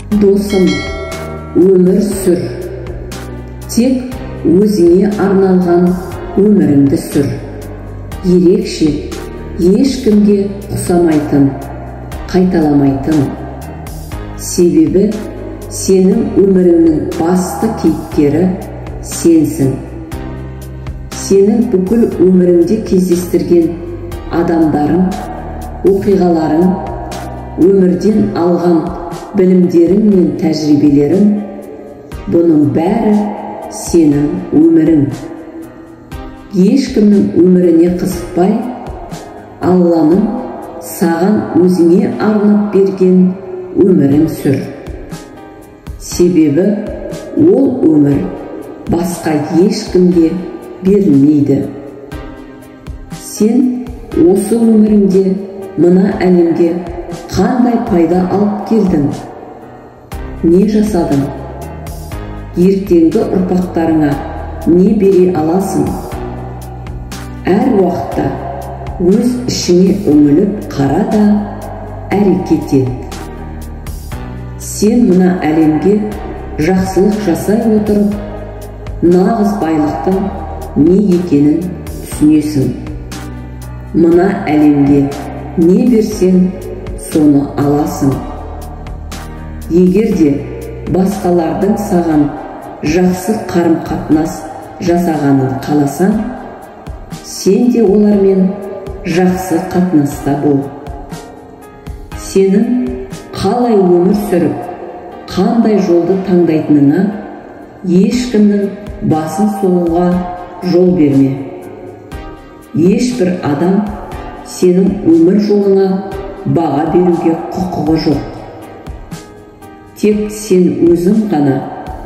Досым, өмір сүр, тек өзіңе арналған өміріңді сүр. Ерекше, ешкімге ұқсамайтын, қайталамайтын. Себебі сенің өміріңнің басты кейіпкері сенсің. Сенің бүкіл өміріңде кездестірген адамдарың, оқиғаларың, өмірден алған білімдерің мен тәжірибелерің, бұның бәрі сенің өмірің. Ешкімнің өміріне қызықпай, Алланың саған өзіңе арнап берген өмірің сүр. Себебі ол өмір басқа ешкімге берілмейді. Сен осы өміріңде мына әлемге қандай пайда алып келдің? Не жасадың? Ертеңгі ұрпақтарыңа не бере аласың? Әр уақытта өз ішіңе үңіліп қара да әрекет ет. Сен мына әлемге жақсылық жасай отырып, нағыз байлықтың не екенін түсінесің. Мына әлемге не берсең, соны аласың. Егер де басқалардың саған жақсы қарым-қатынас жасағанын қаласаң, сен де олармен жақсы қатынаста бол. Сенің қалай өмір сүріп, қандай жолды таңдайтыныңа ешкімнің басын соғуға жол берме. Ешбір адам сенің өмір жолыңа баға беруге құқығы жоқ. Тек сен өзің ғана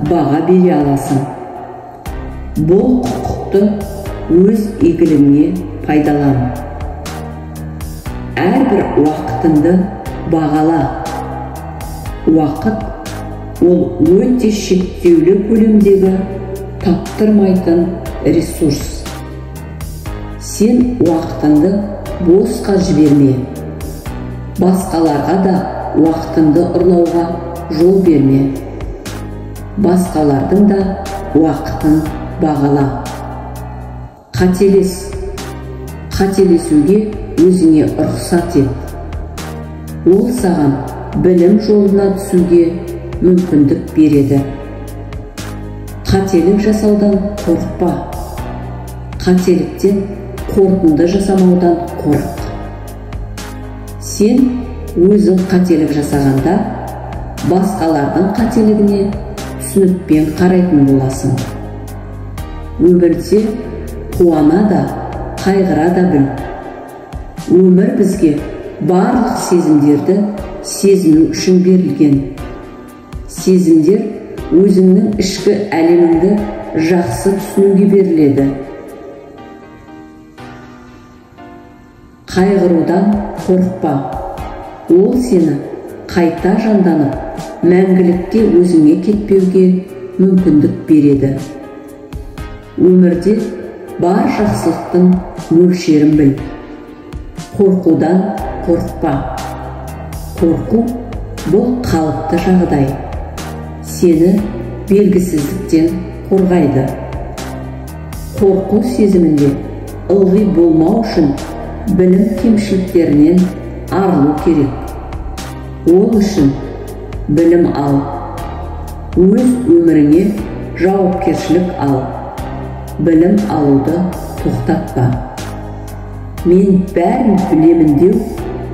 баға бере аласың. Бұл құқықты өз игілігіңе пайдалан. Әрбір уақытыңды бағала. Уақыт ол өте шектеулі көлемдегі таптырмайтын ресурс. Сен уақытыңды босқа жіберме. Басқаларға да уақытыңды ұрлауға жол берме. Басқалардың да уақытын бағала. Қателес. Қателесуге өзіңе рұқсат ет. Ол саған білім жолына түсуге мүмкіндік береді. Қателік жасаудан қорықпа. Қателіктен қорытынды жасамаудан қорық. Сен өзің қателік жасағанда, басқалардың қателігіне түсінікпен қарайтын боласың. Өмірде қуана да, қайғыра да біл. Өмір бізге барлық сезімдерді сезіну үшін берілген. Сезімдер өзіңнің ішкі әлеміңді жақсы түсінуге беріледі. Қайғырудан қорықпа. Ол сені қайта жанданып, мәңгілікке өзіңе кетпеуге мүмкіндік береді. Өмірде бар жақсылықтың мөлшерін біл. Қорқудан қорықпа. Қорқу бұл қалыпты жағдай. Сені белгісіздіктен қорғайды. Қорқу сезімінде ылғи болмау үшін білім кемшіліктерінен арылу керек. Ол үшін білім ал. Өз өміріңе жауапкершілік ал. Білім алуды тоқтатпа. Мен бәрін білемін деу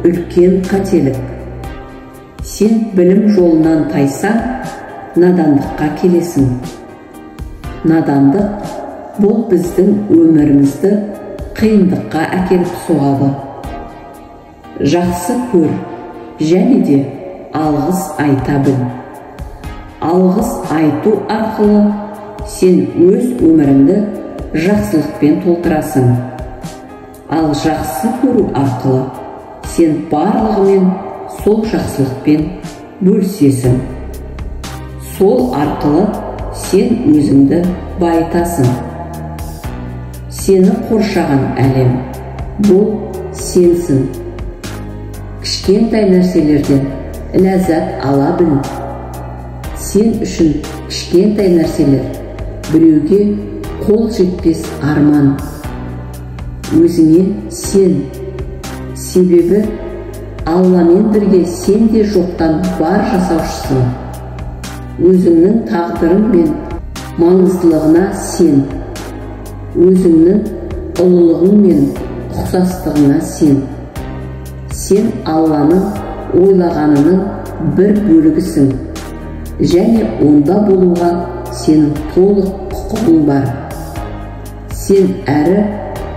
үлкен қателік. Сен білім жолынан тайсаң, надандыққа келесің. Надандық бұл біздің өмірімізді қиындыққа әкеліп соғады. Жақсы көр, және де алғыс айта біл. Алғыс айту арқылы сен өз өміріңді жақсылықпен толтырасың. Ал жақсы көру арқылы сен барлығымен сол жақсылықпен бөлісесің. Сол арқылы сен өзіңді байытасың. Сені қоршаған әлем, бұл сенсің. Кішкентай нәрселерден ләззат ала біл. сен үшін кішкентай нәрселер, біреуге қол жетпес арман. Өзіңе сен, себебі Алламен бірге сен де жоқтан бар жасаушысың. Өзіңнің тағдырың мен маңыздылығына сен, өзіңнің ұлылығың мен ұқсастығына сен. Сен Алланың ойлағанының бір бөлігісің, және онда болуға сенің толық құқығың бар. Сен әрі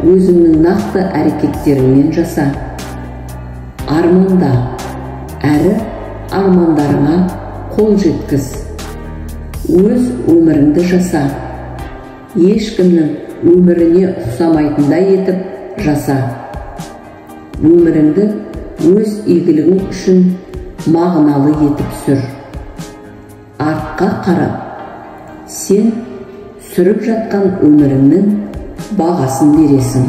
өзіңнің нақты әрекеттеріңмен жаса. Арманда, әрі армандарыңа қол жеткіз. Өз өміріңді жаса. Ешкімнің өміріне ұқсамайтындай етіп жаса. Өміріңді өз игілігің үшін мағыналы етіп сүр. Артқа қарап, сен сүріп жатқан өміріңнің бағасын бересің.